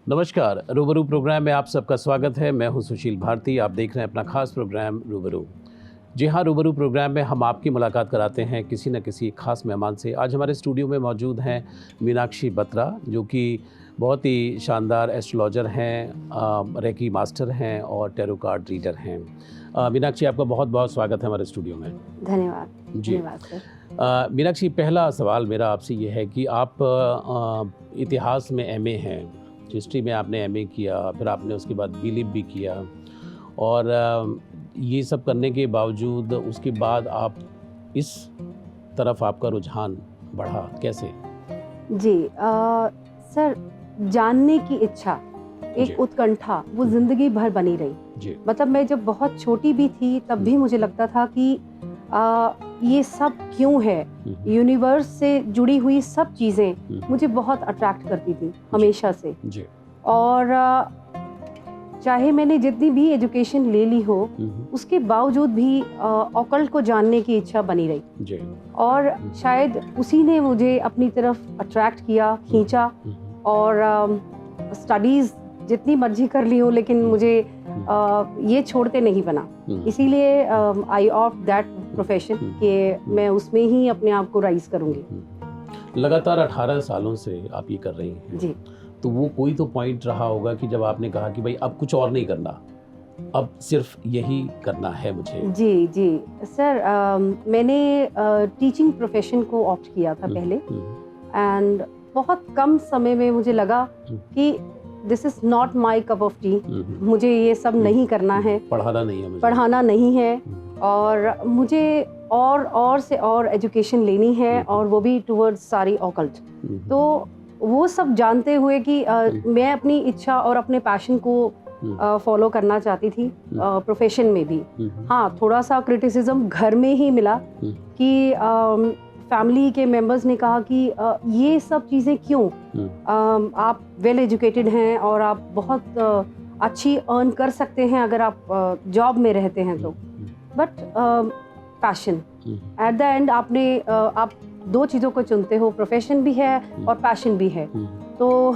नमस्कार, रूबरू प्रोग्राम में आप सबका स्वागत है। मैं हूं सुशील भारती। आप देख रहे हैं अपना खास प्रोग्राम रूबरू। जी हाँ, रूबरू प्रोग्राम में हम आपकी मुलाकात कराते हैं किसी न किसी खास मेहमान से। आज हमारे स्टूडियो में मौजूद हैं मीनाक्षी बत्रा, जो कि बहुत ही शानदार एस्ट्रोलॉजर हैं, रेकी मास्टर हैं और टैरो कार्ड रीडर हैं। मीनाक्षी, आपका बहुत बहुत स्वागत है हमारे स्टूडियो में। धन्यवाद। जी। धन्यवाद सर। मीनाक्षी, पहला सवाल मेरा आपसे ये है कि आप इतिहास में एमए हैं, हिस्ट्री में आपने एमए किया, फिर आपने उसके बाद बीलिप भी किया और ये सब करने के बावजूद उसके बाद आप इस तरफ आपका रुझान बढ़ा, कैसे? जी सर, जानने की इच्छा, जी। एक उत्कंठा वो ज़िंदगी भर बनी रही। जी। मतलब मैं जब बहुत छोटी भी थी तब भी मुझे लगता था कि ये सब क्यों है, यूनिवर्स से जुड़ी हुई सब चीज़ें मुझे बहुत अट्रैक्ट करती थी हमेशा से। जी। और चाहे मैंने जितनी भी एजुकेशन ले ली हो, उसके बावजूद भी ऑकल्ट को जानने की इच्छा बनी रही। जी। और शायद उसी ने मुझे अपनी तरफ अट्रैक्ट किया, खींचा। और स्टडीज़ जितनी मर्जी कर ली हूँ, लेकिन मुझे ये छोड़ते नहीं बना। इसीलिए आई ऑप्ट दैट प्रोफेशन कि मैं उसमें ही अपने आप को राइज करूँगी। लगातार 18 सालों से आप ये कर रही हैं। जी। तो वो कोई तो पॉइंट रहा होगा कि जब आपने कहा कि भाई अब कुछ और नहीं करना, अब सिर्फ यही करना है मुझे। जी जी सर, मैंने टीचिंग प्रोफेशन को ऑप्ट किया था पहले। एंड बहुत कम समय में मुझे लगा कि this is not my cup of T. मुझे ये सब नहीं करना है, पढ़ाना नहीं है मुझे। पढ़ाना नहीं है, और मुझे और से और एजुकेशन लेनी है, और वो भी टुवर्ड्स सारी ऑकल्ट। तो वो सब जानते हुए कि मैं अपनी इच्छा और अपने पैशन को फॉलो करना चाहती थी प्रोफेशन में भी। हाँ, थोड़ा सा क्रिटिसिज्म घर में ही मिला कि फैमिली के मेंबर्स ने कहा कि ये सब चीज़ें क्यों, आप वेल एजुकेटेड हैं और आप बहुत अच्छी अर्न कर सकते हैं अगर आप जॉब में रहते हैं तो, but passion at the end आप दो चीज़ों को चुनते हो, प्रोफेशन भी है और पैशन भी है। तो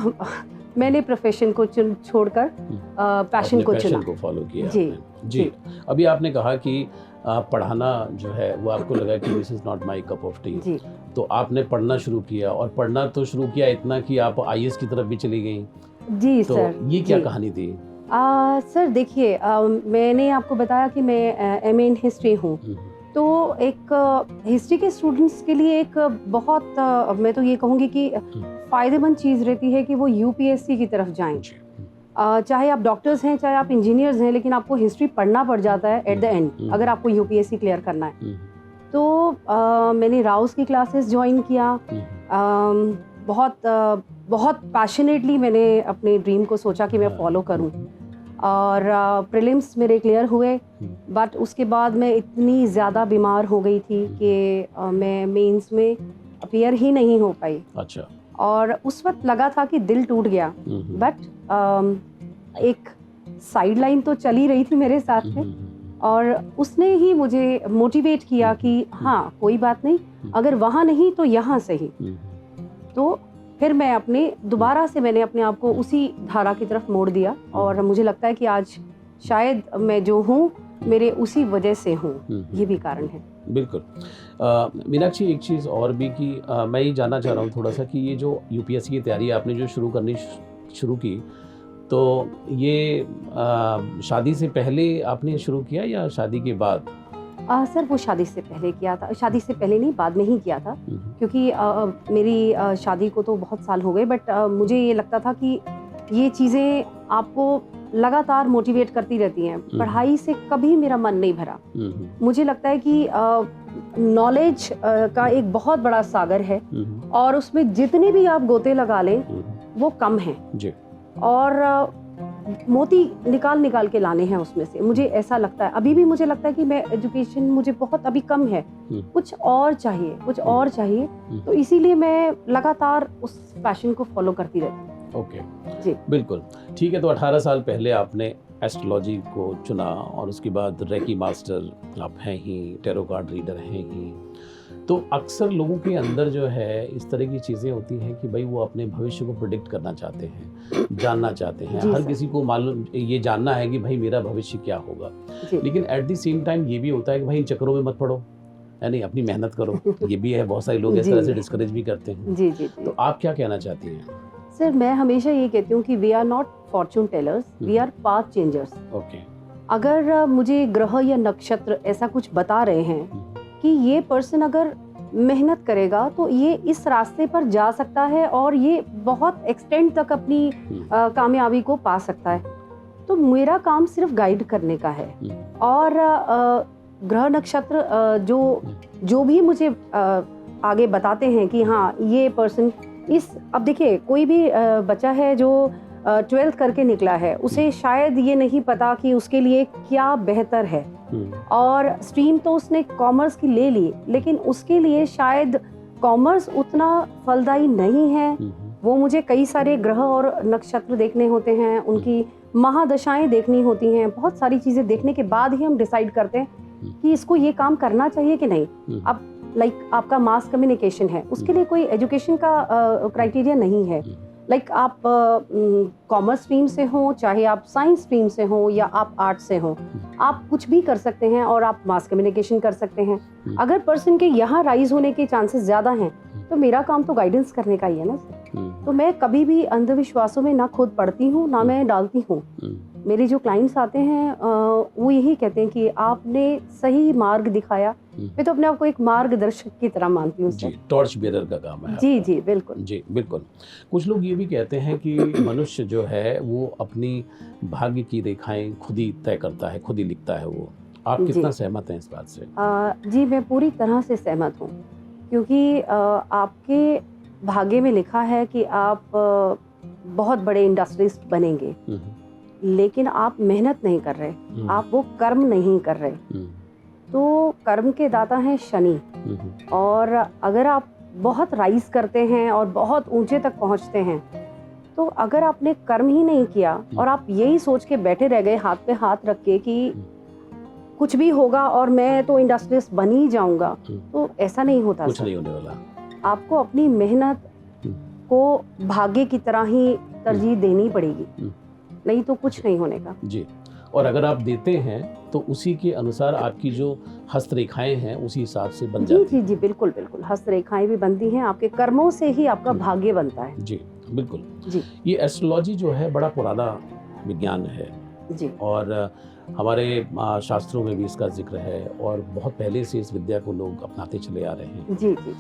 मैंने प्रोफेशन को छोड़कर पैशन को चुना, को फॉलो किया। जी जी। अभी आपने कहा कि पढ़ाना जो है वो आपको लगा कि this is not my cup of tea. जी। तो आपने पढ़ना शुरू किया, और पढ़ना तो शुरू किया इतना कि आप आईएएस की तरफ भी चली गई। जी तो सर। ये क्या जी। कहानी थी? सर देखिए, मैंने आपको बताया कि मैं एमए इन हिस्ट्री हूँ। तो एक हिस्ट्री के स्टूडेंट्स के लिए एक बहुत मैं तो ये कहूँगी कि फ़ायदेमंद चीज़ रहती है कि वो यूपीएससी की तरफ जाएं। चाहे आप डॉक्टर्स हैं, चाहे आप इंजीनियर्स हैं, लेकिन आपको हिस्ट्री पढ़ना पड़ जाता है एट द एंड, अगर आपको यूपीएससी क्लियर करना है। तो मैंने राउस की क्लासेस ज्वाइन किया। बहुत पैशनेटली मैंने अपने ड्रीम को सोचा कि मैं फॉलो करूं, और प्रीलिम्स मेरे क्लियर हुए, बट उसके बाद मैं इतनी ज़्यादा बीमार हो गई थी कि मैं मेंस में अपीयर ही नहीं हो पाई। अच्छा। और उस वक्त लगा था कि दिल टूट गया, बट एक साइडलाइन तो चली रही थी मेरे साथ में, और उसने ही मुझे मोटिवेट किया कि हाँ, कोई बात नहीं, अगर वहाँ नहीं तो यहाँ सही। तो फिर मैं दोबारा से मैंने अपने आप को उसी धारा की तरफ मोड़ दिया, और मुझे लगता है कि आज शायद मैं जो हूँ मेरे उसी वजह से हूँ, ये भी कारण है। बिल्कुल। मीनाक्षी, एक चीज़ और भी कि मैं ये जानना चाह रहा हूँ थोड़ा सा कि ये जो यूपीएससी की तैयारी आपने जो शुरू की, तो ये शादी से पहले आपने शुरू किया या शादी के बाद? सर वो शादी से पहले किया था। शादी से पहले नहीं, बाद में ही किया था, क्योंकि मेरी शादी को तो बहुत साल हो गए, बट मुझे ये लगता था कि ये चीज़ें आपको लगातार मोटिवेट करती रहती हैं। पढ़ाई से कभी मेरा मन नहीं भरा। मुझे लगता है कि नॉलेज का एक बहुत बड़ा सागर है, और उसमें जितने भी आप गोते लगा लें वो कम हैं, और मोती निकाल के लाने हैं उसमें से। मुझे ऐसा लगता है, अभी भी मुझे लगता है कि मैं एजुकेशन मुझे बहुत अभी कम है, कुछ और चाहिए। तो इसीलिए मैं लगातार उस पैशन को फॉलो करती रहती हूँ। ओके। जी बिल्कुल ठीक है। तो 18 साल पहले आपने एस्ट्रोलॉजी को चुना, और उसके बाद रेकी मास्टर आप हैं ही, टैरो कार्ड रीडर हैं ही। तो अक्सर लोगों के अंदर जो है इस तरह की चीज़ें होती हैं कि भाई वो अपने भविष्य को प्रेडिक्ट करना चाहते हैं, जानना चाहते हैं। जी हर सर। किसी को मालूम ये जानना है कि भाई मेरा भविष्य क्या होगा। जी लेकिन एट द सेम टाइम ये भी होता है कि भाई इन चक्करों में मत पड़ो, है नहीं, अपनी मेहनत करो। ये भी है, बहुत सारे लोग इस तरह से जी डिस्करेज भी करते हैं। जी जी जी तो आप क्या कहना चाहती हैं? सर, मैं हमेशा ये कहती हूँ कि we are not fortune tellers, we are path changers. Okay. अगर मुझे ग्रह या नक्षत्र ऐसा कुछ बता रहे हैं कि ये पर्सन अगर मेहनत करेगा तो ये इस रास्ते पर जा सकता है और ये बहुत एक्सटेंड तक अपनी कामयाबी को पा सकता है, तो मेरा काम सिर्फ गाइड करने का है। और ग्रह नक्षत्र जो भी मुझे आगे बताते हैं कि हाँ ये पर्सन अब देखिए, कोई भी बच्चा है जो 12th करके निकला है, उसे शायद ये नहीं पता कि उसके लिए क्या बेहतर है, और स्ट्रीम तो उसने कॉमर्स की ले ली, लेकिन उसके लिए शायद कॉमर्स उतना फलदायी नहीं है। वो मुझे कई सारे ग्रह और नक्षत्र देखने होते हैं, उनकी महादशाएं देखनी होती हैं, बहुत सारी चीज़ें देखने के बाद ही हम डिसाइड करते हैं कि इसको ये काम करना चाहिए कि नहीं। अब आपका मास कम्युनिकेशन है, उसके लिए कोई एजुकेशन का क्राइटेरिया नहीं है। आप कॉमर्स स्ट्रीम से हो, चाहे आप साइंस स्ट्रीम से हो या आप आर्ट्स से हो, आप कुछ भी कर सकते हैं और आप मास कम्युनिकेशन कर सकते हैं। अगर पर्सन के यहाँ राइज होने के चांसेस ज़्यादा हैं, तो मेरा काम तो गाइडेंस करने का ही है ना सर। तो मैं कभी भी अंधविश्वासों में ना खुद पढ़ती हूँ ना मैं डालती हूँ। मेरे जो क्लाइंट्स आते हैं वो यही कहते हैं कि आपने सही मार्ग दिखाया। मैं तो अपने आप को एक मार्गदर्शक की तरह मानती हूँ सर। टॉर्च बेरर का काम है जी आपका। जी बिल्कुल। जी बिल्कुल। कुछ लोग ये भी कहते हैं कि मनुष्य जो है वो अपनी भाग्य की रेखाएं खुद ही तय करता है, खुद ही लिखता है वो। आप कितना सहमत हैं इस बात से? जी मैं पूरी तरह से सहमत हूँ, क्योंकि आपके भाग्य में लिखा है कि आप बहुत बड़े इंडस्ट्रियलिस्ट बनेंगे, लेकिन आप मेहनत नहीं कर रहे, आप वो कर्म नहीं कर रहे। तो कर्म के दाता हैं शनि, और अगर आप बहुत राइज करते हैं और बहुत ऊंचे तक पहुंचते हैं, तो अगर आपने कर्म ही नहीं किया और आप यही सोच के बैठे रह गए हाथ पे हाथ रख के कि कुछ भी होगा और मैं तो इंडस्ट्रियलिस्ट बन ही जाऊंगा, तो ऐसा नहीं होता। कुछ नहीं होने वाला। आपको अपनी मेहनत को भाग्य की तरह ही तरजीह देनी पड़ेगी, नहीं तो कुछ नहीं होने का। जी। और अगर आप देते हैं तो उसी के अनुसार आपकी जो हस्तरेखाएं हैं उसी हिसाब से बन जाती हैं। जी जी बिल्कुल बिल्कुल, हस्तरेखाएं भी बनती हैं, आपके कर्मों से ही आपका भाग्य बनता है। जी बिल्कुल जी। ये एस्ट्रोलॉजी जो है बड़ा पुराना विज्ञान है जी। और हमारे शास्त्रों में भी इसका जिक्र है और बहुत पहले से इस विद्या को लोग अपनाते चले आ रहे हैं। जी जी।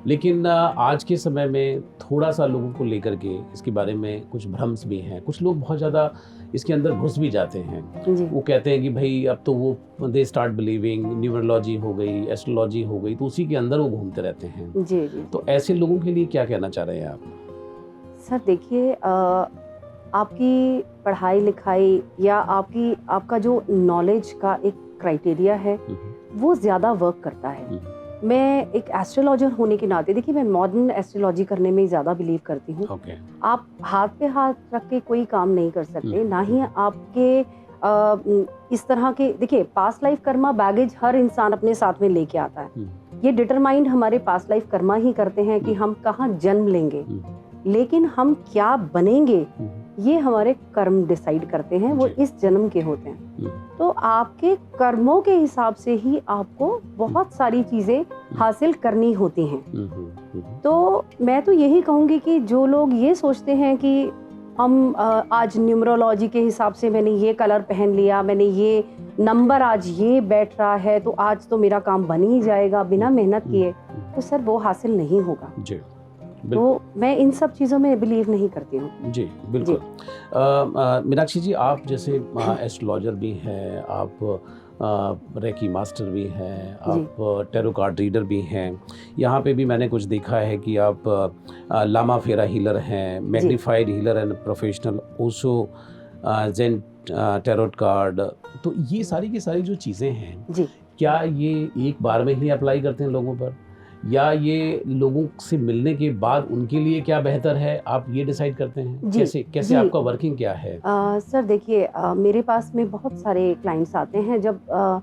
लेकिन आज के समय में थोड़ा सा लोगों को लेकर के इसके बारे में कुछ भ्रम्स भी हैं। कुछ लोग बहुत ज़्यादा इसके अंदर घुस भी जाते हैं। जी। वो कहते हैं कि भाई अब तो वो दे स्टार्ट बिलीविंग, न्यूमरोलॉजी हो गई, एस्ट्रोलॉजी हो गई, तो उसी के अंदर वो घूमते रहते हैं। जी जी। तो ऐसे लोगों के लिए क्या कहना चाह रहे हैं आप? सर देखिए, आपकी पढ़ाई लिखाई या आपका जो नॉलेज का एक क्राइटेरिया है वो ज़्यादा वर्क करता है। मैं एक एस्ट्रोलॉजर होने के नाते, देखिए मैं मॉडर्न एस्ट्रोलॉजी करने में ज़्यादा बिलीव करती हूँ। आप हाथ पे हाथ रख के कोई काम नहीं कर सकते, ना ही आपके इस तरह के, देखिए पास्ट लाइफ कर्मा बैगेज हर इंसान अपने साथ में लेके आता है। ये डिटरमाइंड हमारे पास्ट लाइफ कर्मा ही करते हैं कि हम कहाँ जन्म लेंगे, लेकिन हम क्या बनेंगे ये हमारे कर्म डिसाइड करते हैं, वो इस जन्म के होते हैं। तो आपके कर्मों के हिसाब से ही आपको बहुत सारी चीजें हासिल करनी होती हैं। तो मैं तो यही कहूँगी कि जो लोग ये सोचते हैं कि हम आज न्यूमरोलॉजी के हिसाब से मैंने ये कलर पहन लिया, मैंने ये नंबर आज ये बैठ रहा है, तो आज तो मेरा काम बन ही जाएगा बिना मेहनत किए, तो सर वो हासिल नहीं होगा। तो मैं इन सब चीज़ों में बिलीव नहीं करती हूँ। जी बिल्कुल। मीनाक्षी जी, आप जैसे एस्ट्रोलॉजर भी हैं, आप रेकी मास्टर भी हैं, आप टैरो कार्ड रीडर भी हैं, यहाँ पे भी मैंने कुछ देखा है कि आप लामा फेरा हीलर हैं, magnified healer and professional Osho zen tarot card. तो ये सारी की सारी जो चीज़ें हैं जी, क्या ये एक बार में ही अप्लाई करते हैं लोगों पर, या ये लोगों से मिलने के बाद उनके लिए क्या बेहतर है आप ये डिसाइड करते हैं? कैसे आपका वर्किंग क्या है? सर देखिए, मेरे पास में बहुत सारे क्लाइंट्स आते हैं, जब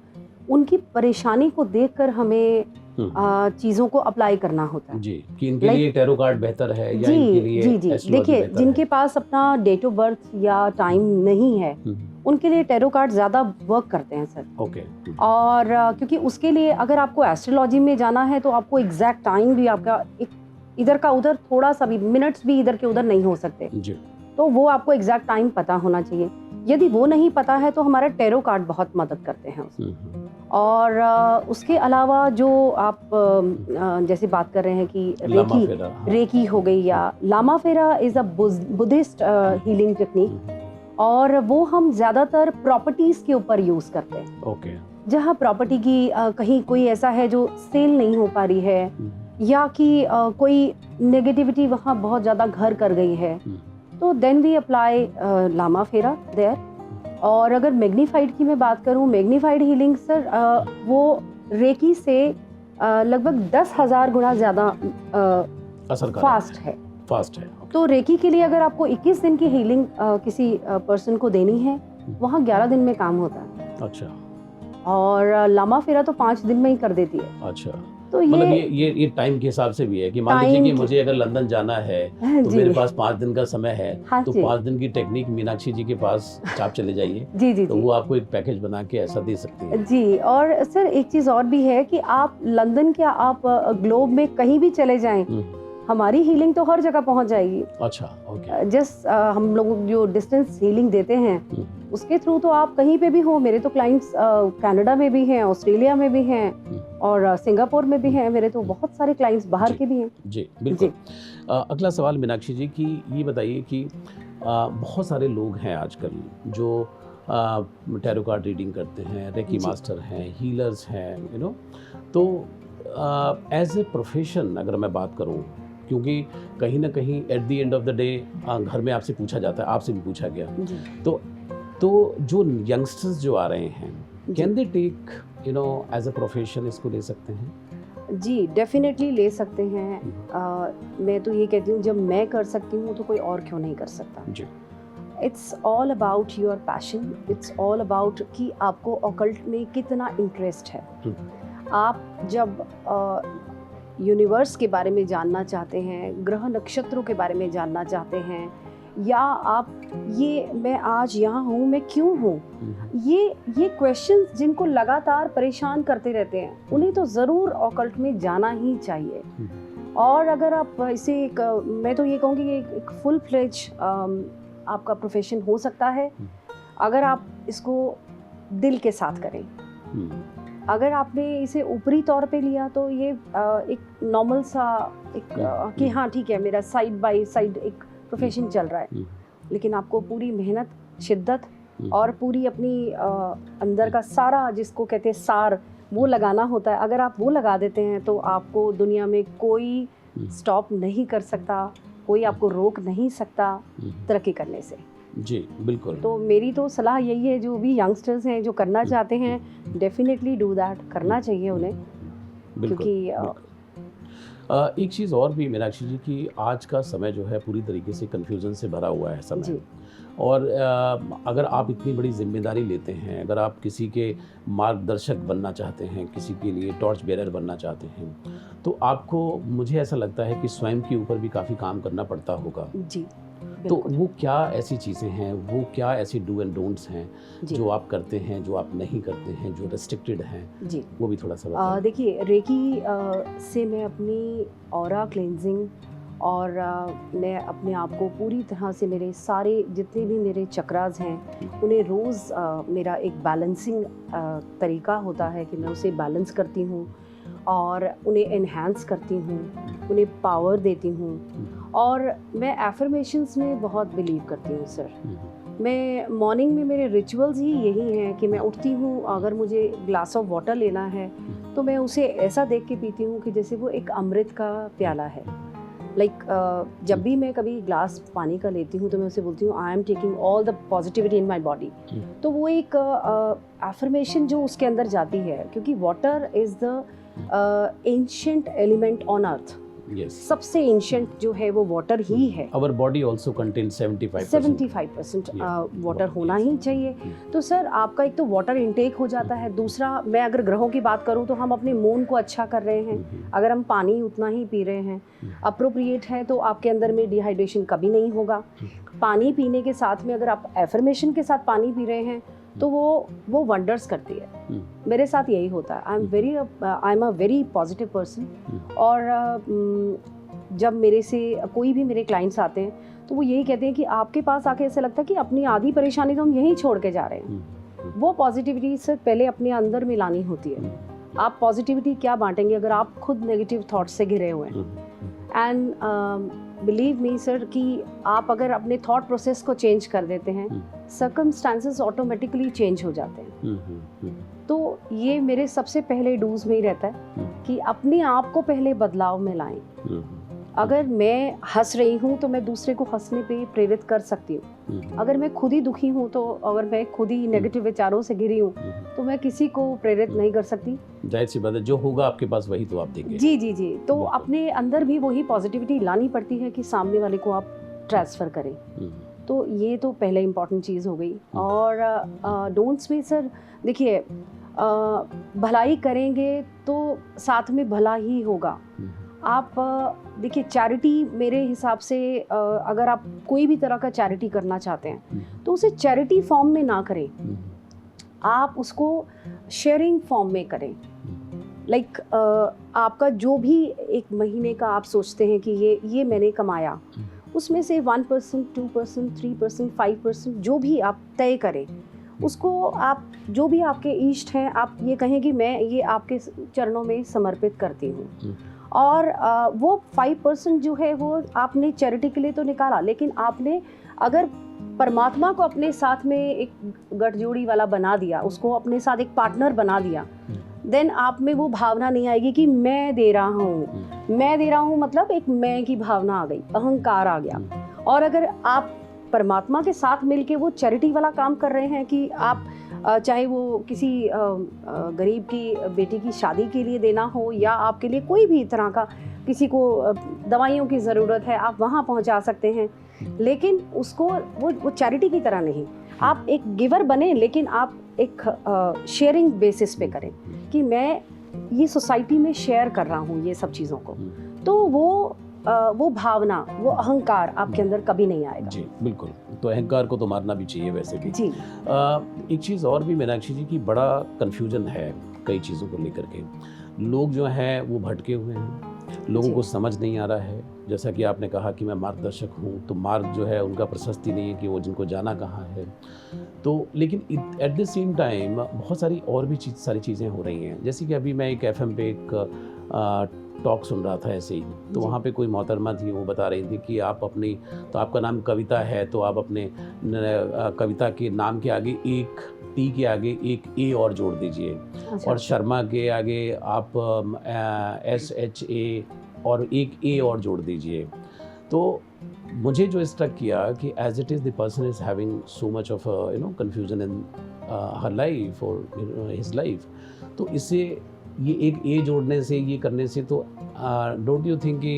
उनकी परेशानी को देखकर हमें चीज़ों को अप्लाई करना होता है। जी, कि इनके लिए टैरो कार्ड बेहतर है या जी इनके लिए जी जी एस्ट्रोलॉजी देखिए, बेहतर जिनके है? पास अपना डेट ऑफ बर्थ या टाइम नहीं है उनके लिए टैरो कार्ड ज़्यादा वर्क करते हैं सर। ओके। और क्योंकि उसके लिए अगर आपको एस्ट्रोलॉजी में जाना है तो आपको एग्जैक्ट टाइम भी आपका इधर का उधर थोड़ा सा भी मिनट्स भी इधर के उधर नहीं हो सकते, जी। तो वो आपको एग्जैक्ट टाइम पता होना चाहिए। यदि वो नहीं पता है तो हमारा टैरो कार्ड बहुत मदद करते हैं उसमें। और उसके अलावा जो आप जैसे बात कर रहे हैं कि लामा फेरा, हाँ। रेकी हो गई या लामा फेरा is a Buddhist healing technique, और वो हम ज़्यादातर प्रॉपर्टीज़ के ऊपर यूज़ करते हैं। ओके। जहाँ प्रॉपर्टी की कहीं कोई ऐसा है जो सेल नहीं हो पा रही है या कि कोई नेगेटिविटी वहाँ बहुत ज़्यादा घर कर गई है, तो देन वी अप्लाई लामा फेरा देयर। और अगर मैग्नीफाइड की मैं बात करूँ, मैग्नीफाइड हीलिंग सर वो रेकी से लगभग 10,000 गुना ज़्यादा फास्ट है। तो रेकी के लिए अगर आपको 21 दिन की हीलिंग किसी पर्सन को देनी है, वहाँ 11 दिन में काम होता है। अच्छा। और लामा फेरा तो 5 दिन में ही कर देती है। अच्छा, तो मतलब ये टाइम के हिसाब से भी है कि मान लीजिए कि मुझे अगर लंदन जाना है तो मेरे पास 5 दिन का समय है, तो 5 दिन की टेक्निक मीनाक्षी जी के पास आप चले जाइए। जी जी तो जी। वो आपको एक पैकेज बना के ऐसा दे सकती है। जी, और सर एक चीज़ और भी है कि आप लंदन क्या आप ग्लोब में कहीं भी चले जाएं, हमारी हीलिंग तो हर जगह पहुंच जाएगी। अच्छा, ओके। जस्ट हम लोग जो डिस्टेंस हीलिंग देते हैं उसके थ्रू तो आप कहीं पे भी हो। मेरे तो क्लाइंट्स कनाडा में भी हैं, ऑस्ट्रेलिया में भी हैं और सिंगापुर में भी हैं। मेरे तो बहुत सारे क्लाइंट्स बाहर के भी हैं। जी बिल्कुल। अगला सवाल मीनाक्षी जी की ये बताइए कि बहुत सारे लोग हैं आजकल जो टैरो कार्ड रीडिंग करते हैं, रेकी मास्टर हैं, हीलर्स हैं, यू नो, तो एज ए प्रोफेशन अगर मैं बात करूं, क्योंकि कहीं ना कहीं at the end of the day घर में आपसे पूछा जाता है, आपसे भी पूछा गया, तो जो यंगस्टर्स जो आ रहे हैं, can they take as a profession, इसको ले सकते हैं? जी डेफिनेटली ले सकते हैं। मैं तो ये कहती हूँ जब मैं कर सकती हूँ तो कोई और क्यों नहीं कर सकता। जी। It's all about your passion, it's all about कि आपको ऑकल्ट में कितना इंटरेस्ट है। आप जब यूनिवर्स के बारे में जानना चाहते हैं, ग्रह नक्षत्रों के बारे में जानना चाहते हैं, या आप ये मैं आज यहाँ हूँ, मैं क्यों हूँ, ये क्वेश्चंस जिनको लगातार परेशान करते रहते हैं, उन्हें तो ज़रूर ऑकल्ट में जाना ही चाहिए। और अगर आप इसे मैं तो ये कहूँगी कि एक फुल फ्लेज आपका प्रोफेशन हो सकता है अगर आप इसको दिल के साथ करें। अगर आपने इसे ऊपरी तौर पे लिया तो ये एक नॉर्मल सा कि हाँ ठीक है मेरा साइड बाय साइड एक प्रोफेशन चल रहा है, लेकिन आपको पूरी मेहनत, शिद्दत और पूरी अपनी अंदर का सारा जिसको कहते हैं सार वो लगाना होता है। अगर आप वो लगा देते हैं तो आपको दुनिया में कोई स्टॉप नहीं कर सकता, कोई आपको रोक नहीं सकता तरक्की करने से। जी बिल्कुल। तो मेरी तो सलाह यही है, जो भी यंगस्टर्स हैं जो करना चाहते हैं, डेफिनेटली डू दैट, करना चाहिए उन्हें। क्योंकि एक चीज़ और भी मीनाक्षी जी की आज का समय जो है पूरी तरीके से कन्फ्यूज़न से भरा हुआ है समय। और अगर आप इतनी बड़ी जिम्मेदारी लेते हैं, अगर आप किसी के मार्गदर्शक बनना चाहते हैं, किसी के लिए टॉर्च बेरर बनना चाहते हैं, तो आपको, मुझे ऐसा लगता है कि स्वयं के ऊपर भी काफ़ी काम करना पड़ता होगा। जी। तो वो क्या ऐसी चीज़ें हैं, वो क्या ऐसी डू एंड डोंट्स हैं जो आप करते हैं, जो आप नहीं करते हैं, जो रेस्ट्रिक्टेड हैं? जी, वो भी थोड़ा सा बताइए। देखिए रेकी से मैं अपनी ऑरा क्लेंजिंग और मैं अपने आप को पूरी तरह से, मेरे सारे जितने भी मेरे चक्रास हैं उन्हें रोज़ मेरा एक बैलेंसिंग तरीका होता है कि मैं उसे बैलेंस करती हूँ और उन्हें एनहांस करती हूँ, उन्हें पावर देती हूँ। और मैं एफर्मेशंस में बहुत बिलीव करती हूँ सर। मैं मॉर्निंग में मेरे रिचुअल्स ही यही हैं कि मैं उठती हूँ, अगर मुझे ग्लास ऑफ वाटर लेना है तो मैं उसे ऐसा देख के पीती हूँ कि जैसे वो एक अमृत का प्याला है। जब भी मैं कभी ग्लास पानी का लेती हूँ तो मैं उसे बोलती हूँ I am taking all the positivity in my body. तो वो एक एफर्मेशन जो उसके अंदर जाती है, क्योंकि water is the ancient element on earth. Yes. सबसे एंशियंट जो है वो वाटर ही है। Our body also contains 75%. 75% Yeah. Water होना ही चाहिए। Hmm. तो सर आपका एक तो वाटर इनटेक हो जाता है, दूसरा मैं अगर ग्रहों की बात करूं तो हम अपने मून को अच्छा कर रहे हैं अगर हम पानी उतना ही पी रहे हैं, अप्रोप्रिएट है तो आपके अंदर में डिहाइड्रेशन कभी नहीं होगा। पानी पीने के साथ में अगर आप एफर्मेशन के साथ पानी पी रहे हैं तो वो वंडर्स करती है। मेरे साथ यही होता है। I am a very positive person. और जब मेरे से कोई भी मेरे क्लाइंट्स आते हैं तो वो यही कहते हैं कि आपके पास आके ऐसा लगता है कि अपनी आधी परेशानी तो हम यहीं छोड़ के जा रहे हैं। वो पॉजिटिविटी से पहले अपने अंदर में लानी होती है। आप पॉजिटिविटी क्या बांटेंगे अगर आप खुद नेगेटिव थॉट्स से घिरे हुए हैं। एंड बिलीव मी सर कि आप अगर अपने थॉट प्रोसेस को चेंज कर देते हैं, सर्कमस्टांसेस ऑटोमेटिकली चेंज हो जाते हैं। तो ये मेरे सबसे पहले डूज में ही रहता है कि अपने आप को पहले बदलाव में लाएं। अगर मैं हंस रही हूँ तो मैं दूसरे को हंसने पे प्रेरित कर सकती हूँ। अगर मैं खुद ही दुखी हूँ तो अगर मैं खुद ही नेगेटिव विचारों से घिरी हूँ तो मैं किसी को प्रेरित नहीं कर सकती। जाहिर सी बात है, जो होगा आपके पास वही तो आप देंगे। जी जी जी। तो अपने अंदर भी वही पॉजिटिविटी लानी पड़ती है कि सामने वाले को आप ट्रांसफ़र करें। तो ये तो पहले इम्पॉर्टेंट चीज़ हो गई। और डोंट्स में सर देखिए, भलाई करेंगे तो साथ में भला ही होगा। आप देखिए, चैरिटी मेरे हिसाब से अगर आप कोई भी तरह का चैरिटी करना चाहते हैं तो उसे चैरिटी फॉर्म में ना करें, आप उसको शेयरिंग फॉर्म में करें। लाइक आपका जो भी एक महीने का आप सोचते हैं कि ये मैंने कमाया, उसमें से 1%, 2%, 3%, 5% जो भी आप तय करें, उसको आप जो भी आपके इष्ट हैं आप ये कहें कि मैं ये आपके चरणों में समर्पित करती हूँ। और वो 5% जो है वो आपने चैरिटी के लिए तो निकाला, लेकिन आपने अगर परमात्मा को अपने साथ में एक गठजोड़ी वाला बना दिया, उसको अपने साथ एक पार्टनर बना दिया, देन आप में वो भावना नहीं आएगी कि मैं दे रहा हूँ, मतलब एक मैं की भावना आ गई, अहंकार आ गया। और अगर आप परमात्मा के साथ मिलके वो चैरिटी वाला काम कर रहे हैं कि आप चाहे वो किसी गरीब की बेटी की शादी के लिए देना हो या आपके लिए कोई भी तरह का किसी को दवाइयों की ज़रूरत है, आप वहाँ पहुँचा सकते हैं। लेकिन उसको वो चैरिटी की तरह नहीं, आप एक गिवर बने, लेकिन आप एक शेयरिंग बेसिस पे करें कि मैं ये सोसाइटी में शेयर कर रहा हूँ ये सब चीज़ों को। तो वो भावना, वो अहंकार आपके अंदर कभी नहीं आएगा। जी बिल्कुल। तो अहंकार को तो मारना भी चाहिए वैसे भी। जी। एक चीज़ और भी मीनाक्षी जी की बड़ा कन्फ्यूजन है कई चीज़ों को लेकर के। लोग जो हैं वो भटके हुए हैं, लोगों को समझ नहीं आ रहा है। जैसा कि आपने कहा कि मैं मार्गदर्शक हूँ, तो मार्ग जो है उनका प्रशस्ति नहीं है कि वो जिनको जाना कहाँ है। तो लेकिन एट द सेम टाइम बहुत सारी और भी सारी चीज़ें हो रही हैं। जैसे कि अभी मैं एक FM पे एक टॉक सुन रहा था ऐसे ही, तो वहाँ पे कोई मोहतरमा थी, वो बता रही थी कि आप अपनी, तो आपका नाम कविता है तो आप अपने कविता के नाम के आगे एक टी के आगे एक ए और जोड़ दीजिए। अच्छा। और शर्मा के आगे आप SHA और एक ए और जोड़ दीजिए। तो मुझे जो स्ट्रक किया कि as it is the person is having so much of confusion in her life और हिज लाइफ, तो इससे ये एक ए जोड़ने से, ये करने से, तो डोंट यू थिंक कि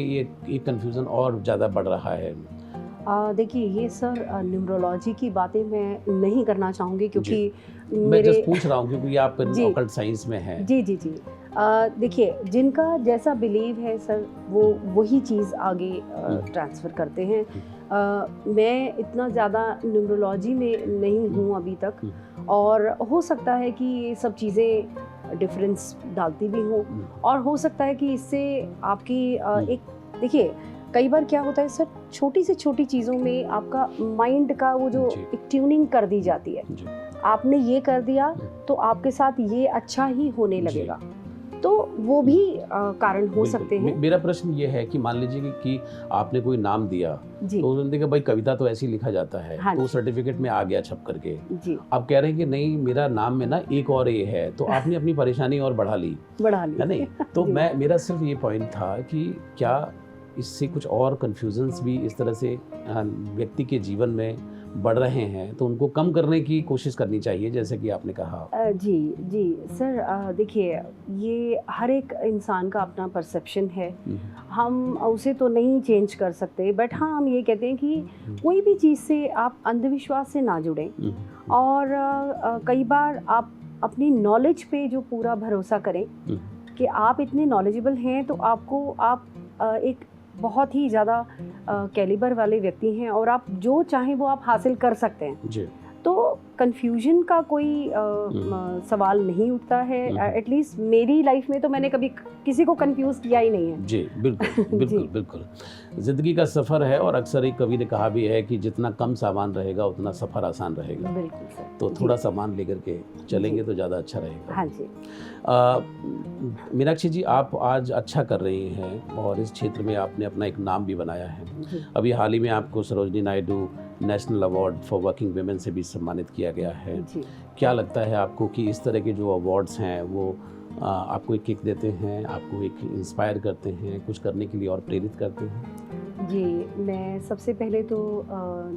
ये कन्फ्यूज़न और ज़्यादा बढ़ रहा है? देखिए, ये सर न्यूमरोलॉजी की बातें मैं नहीं करना चाहूँगी क्योंकि मैं जस्ट पूछ रहा हूँ क्योंकि आप ऑकल्ट साइंस में हैं। जी जी जी। देखिए, जिनका जैसा बिलीव है सर वो वही चीज़ आगे ट्रांसफ़र करते हैं। मैं इतना ज़्यादा न्यूमरोलॉजी में नहीं हूँ अभी तक, और हो सकता है कि ये सब चीज़ें डिफरेंस डालती भी हों, और हो सकता है कि इससे आपकी एक, देखिए कई बार क्या होता है सर, छोटी से छोटी चीज़ों में आपका माइंड का वो जो एक ट्यूनिंग कर दी जाती है, आपने ये कर दिया तो आपके साथ ये अच्छा ही होने लगेगा, तो वो भी कारण हो सकते हैं। मेरा प्रश्न ये है कि मान लीजिए कि आपने कोई नाम दिया, तो उन्होंने देखा भाई कविता तो ऐसे ही लिखा जाता है, हाँ, तो सर्टिफिकेट में आ गया छप करके जी। आप कह रहे हैं कि नहीं मेरा नाम में ना एक और ए है, तो आपने अपनी परेशानी और बढ़ा ली है नहीं? तो मेरा सिर्फ ये पॉइंट था कि क्या इससे कुछ और कन्फ्यूजन्स भी इस तरह से व्यक्ति के जीवन में बढ़ रहे हैं तो उनको कम करने की कोशिश करनी चाहिए, जैसे कि आपने कहा। जी जी सर, देखिए ये हर एक इंसान का अपना परसेप्शन है, हम उसे तो नहीं चेंज कर सकते, बट हाँ हम ये कहते हैं कि कोई भी चीज़ से आप अंधविश्वास से ना जुड़ें। और कई बार आप अपनी नॉलेज पे जो पूरा भरोसा करें कि आप इतने नॉलेजेबल हैं तो आप एक बहुत ही ज़्यादा कैलिबर वाले व्यक्ति हैं और आप जो चाहें वो आप हासिल कर सकते हैं जी। तो कंफ्यूजन का कोई सवाल नहीं उठता है। एटलीस्ट मेरी लाइफ में तो मैंने कभी किसी को कंफ्यूज किया ही नहीं है जी। बिल्कुल बिल्कुल बिल्कुल। ज़िंदगी का सफ़र है और अक्सर एक कवि ने कहा भी है कि जितना कम सामान रहेगा उतना सफ़र आसान रहेगा। बिल्कुल सर। तो थोड़ा सामान लेकर के चलेंगे तो ज़्यादा अच्छा रहेगा। हाँ जी। मीनाक्षी जी, आप आज अच्छा कर रही हैं और इस क्षेत्र में आपने अपना एक नाम भी बनाया है। अभी हाल ही में आपको Sarojini Naidu national award for working women से भी सम्मानित किया गया है जी। क्या लगता है आपको कि इस तरह के जो अवार्ड्स हैं वो आपको एक किक देते हैं, आपको एक इंस्पायर करते हैं, कुछ करने के लिए और प्रेरित करते हैं? जी, मैं सबसे पहले तो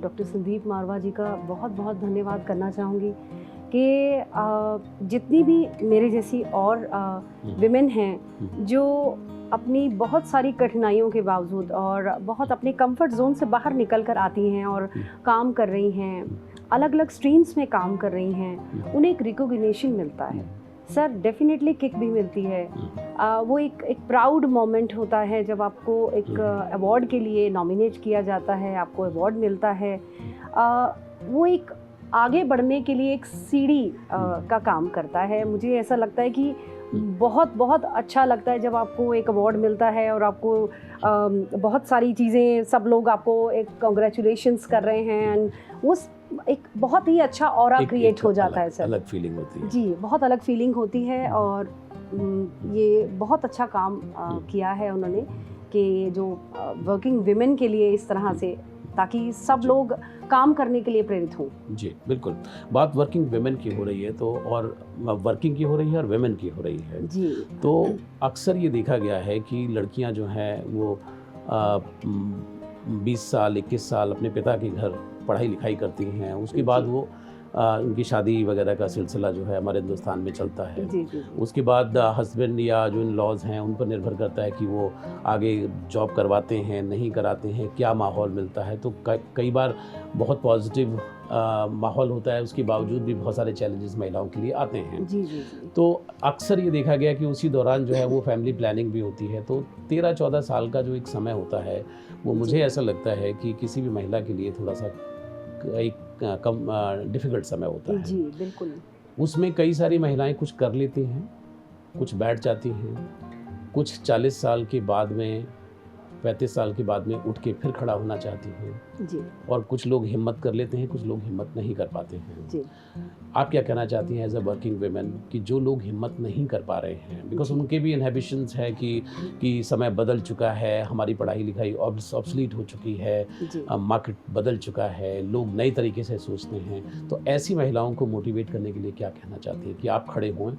डॉक्टर संदीप मारवा जी का बहुत बहुत धन्यवाद करना चाहूँगी कि जितनी भी मेरे जैसी और विमेन हैं जो अपनी बहुत सारी कठिनाइयों के बावजूद और बहुत अपने कंफर्ट जोन से बाहर निकल कर आती हैं और काम कर रही हैं, अलग अलग स्ट्रीम्स में काम कर रही हैं, उन्हें एक रिकॉग्निशन मिलता है सर, डेफिनेटली किक भी मिलती है। वो एक प्राउड मोमेंट होता है जब आपको एक अवार्ड के लिए नॉमिनेट किया जाता है, आपको अवार्ड मिलता है। वो एक आगे बढ़ने के लिए एक सीढ़ी का काम करता है। मुझे ऐसा लगता है कि बहुत बहुत अच्छा लगता है जब आपको एक अवार्ड मिलता है और आपको बहुत सारी चीज़ें, सब लोग आपको एक कॉन्ग्रेचुलेशंस कर रहे हैं एंड वो एक बहुत ही अच्छा ऑरा क्रिएट हो जाता है सर। अलग फीलिंग होती है जी, बहुत अलग फीलिंग होती है। और ये बहुत अच्छा काम किया है उन्होंने कि जो वर्किंग विमेन के लिए इस तरह से, ताकि सब लोग काम करने के लिए प्रेरित हों। जी बिल्कुल। बात वर्किंग विमेन की हो रही है तो, और वर्किंग की हो रही है और विमेन की हो रही है जी। तो अक्सर ये देखा गया है कि लड़कियां जो हैं वो 20 साल 21 साल अपने पिता के घर पढ़ाई लिखाई करती हैं, उसके बाद वो उनकी शादी वगैरह का सिलसिला जो है हमारे हिंदुस्तान में चलता है जी, जी। उसके बाद हस्बैंड या जो इन लॉज हैं उन पर निर्भर करता है कि वो आगे जॉब करवाते हैं नहीं कराते हैं, क्या माहौल मिलता है। तो कई बार बहुत पॉजिटिव माहौल होता है, उसके बावजूद भी बहुत सारे चैलेंजेस महिलाओं के लिए आते हैं जी, जी, जी। तो अक्सर ये देखा गया कि उसी दौरान जो है वो फैमिली प्लानिंग भी होती है। तो 13-14 साल का जो एक समय होता है वो मुझे ऐसा लगता है कि किसी भी महिला के लिए थोड़ा सा एक कम डिफ़िकल्ट समय होता है जी बिल्कुल। उसमें कई सारी महिलाएं कुछ कर लेती हैं, कुछ बैठ जाती हैं, कुछ 40 साल के बाद में 35 साल के बाद में उठ के फिर खड़ा होना चाहती हैं जी। और कुछ लोग हिम्मत कर लेते हैं, कुछ लोग हिम्मत नहीं कर पाते हैं जी। आप क्या कहना चाहती हैं एज अ वर्किंग वुमेन कि जो लोग हिम्मत नहीं कर पा रहे हैं, बिकॉज उनके भी इनहिबिशंस है कि समय बदल चुका है, हमारी पढ़ाई लिखाई ऑब्सलीट हो चुकी है, मार्केट बदल चुका है, लोग नए तरीके से सोचते हैं, तो ऐसी महिलाओं को मोटिवेट करने के लिए क्या कहना चाहती है कि आप खड़े हो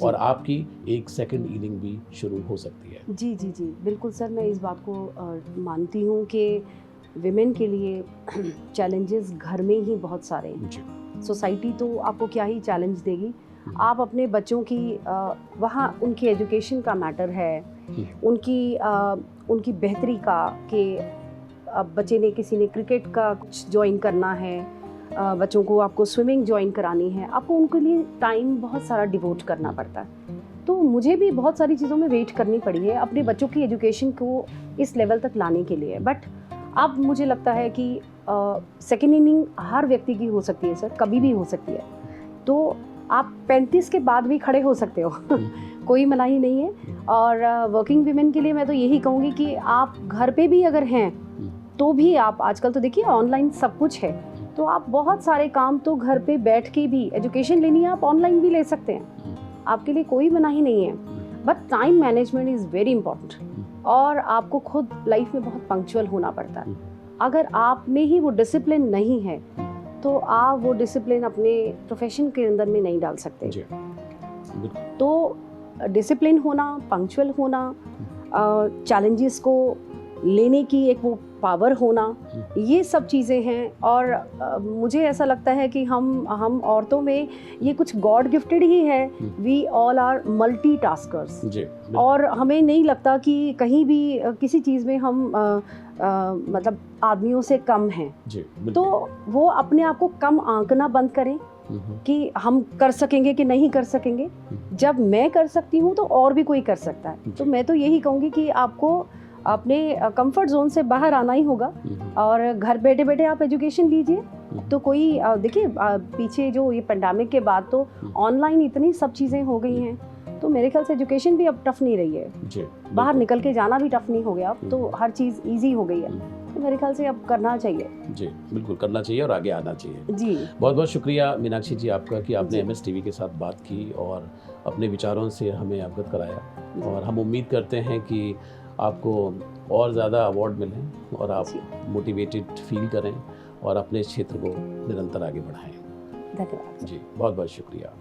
और आपकी एक सेकंड इनिंग भी शुरू हो सकती है? जी जी जी बिल्कुल सर, मैं इस बात को मानती हूँ कि विमेन के लिए चैलेंजेस घर में ही बहुत सारे हैं। सोसाइटी तो आपको क्या ही चैलेंज देगी, आप अपने बच्चों की वहाँ उनकी एजुकेशन का मैटर है, उनकी बेहतरी का, कि अब बच्चे ने किसी ने क्रिकेट का कुछ ज्वाइन करना है, बच्चों को आपको स्विमिंग ज्वाइन करानी है, आपको उनके लिए टाइम बहुत सारा डिवोट करना पड़ता है। तो मुझे भी बहुत सारी चीज़ों में वेट करनी पड़ी है अपने बच्चों की एजुकेशन को इस लेवल तक लाने के लिए। बट अब मुझे लगता है कि सेकेंड इनिंग हर व्यक्ति की हो सकती है सर, कभी भी हो सकती है। तो आप 35 के बाद भी खड़े हो सकते हो कोई मनाही नहीं है। और वर्किंग वीमेन के लिए मैं तो यही कहूँगी कि आप घर पे भी अगर हैं तो भी आप, आजकल तो देखिए ऑनलाइन सब कुछ है, तो आप बहुत सारे काम तो घर पे बैठ के भी, एजुकेशन लेनी है आप ऑनलाइन भी ले सकते हैं, आपके लिए कोई मनाही नहीं है। But time management is very important और आपको खुद लाइफ में बहुत पंक्चुअल होना पड़ता है। अगर आप में ही वो डिसिप्लिन नहीं है तो आप वो डिसिप्लिन अपने प्रोफेशन के अंदर में नहीं डाल सकते। तो डिसिप्लिन होना, पंक्चुअल होना, चैलेंजेस को लेने की एक वो पावर होना, ये सब चीज़ें हैं। और मुझे ऐसा लगता है कि हम औरतों में ये कुछ गॉड गिफ्टेड ही है। We all are multi taskers, और हमें नहीं लगता कि कहीं भी किसी चीज़ में हम मतलब आदमियों से कम हैं। तो वो अपने आप को कम आंकना बंद करें कि हम कर सकेंगे कि नहीं कर सकेंगे। जब मैं कर सकती हूँ तो और भी कोई कर सकता है। तो मैं तो यही कहूँगी कि आपको अपने कंफर्ट जोन से बाहर आना ही होगा, और घर बैठे बैठे आप एजुकेशन लीजिए। तो कोई देखिए पीछे जो ये पेंडेमिक के बाद तो ऑनलाइन इतनी सब चीज़ें हो गई हैं, तो मेरे ख्याल से एजुकेशन भी अब टफ नहीं रही है। बाहर निकल के जाना भी टफ नहीं हो गया, अब तो हर चीज़ ईजी हो गई है। तो मेरे ख्याल से अब करना चाहिए। जी बिल्कुल करना चाहिए और आगे आना चाहिए। जी बहुत बहुत शुक्रिया मीनाक्षी जी आपका कि आपने MS-TV के साथ बात की और अपने विचारों से हमें अवगत कराया। और हम उम्मीद करते हैं कि आपको और ज़्यादा अवार्ड मिलें और आप मोटिवेटेड फील करें और अपने क्षेत्र को निरंतर आगे बढ़ाएं। धन्यवाद जी, बहुत बहुत शुक्रिया।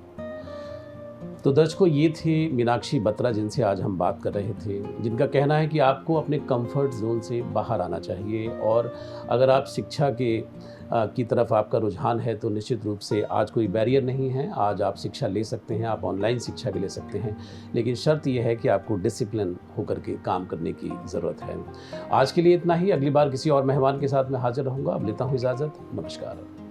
तो दर्शकों, ये थी मीनाक्षी बत्रा जिनसे आज हम बात कर रहे थे, जिनका कहना है कि आपको अपने कंफर्ट जोन से बाहर आना चाहिए। और अगर आप शिक्षा की तरफ आपका रुझान है तो निश्चित रूप से आज कोई बैरियर नहीं है। आज आप शिक्षा ले सकते हैं, आप ऑनलाइन शिक्षा भी ले सकते हैं, लेकिन शर्त यह है कि आपको डिसिप्लिन होकर के काम करने की ज़रूरत है। आज के लिए इतना ही। अगली बार किसी और मेहमान के साथ मैं हाजिर रहूँगा। अब लेता हूँ इजाज़त। नमस्कार।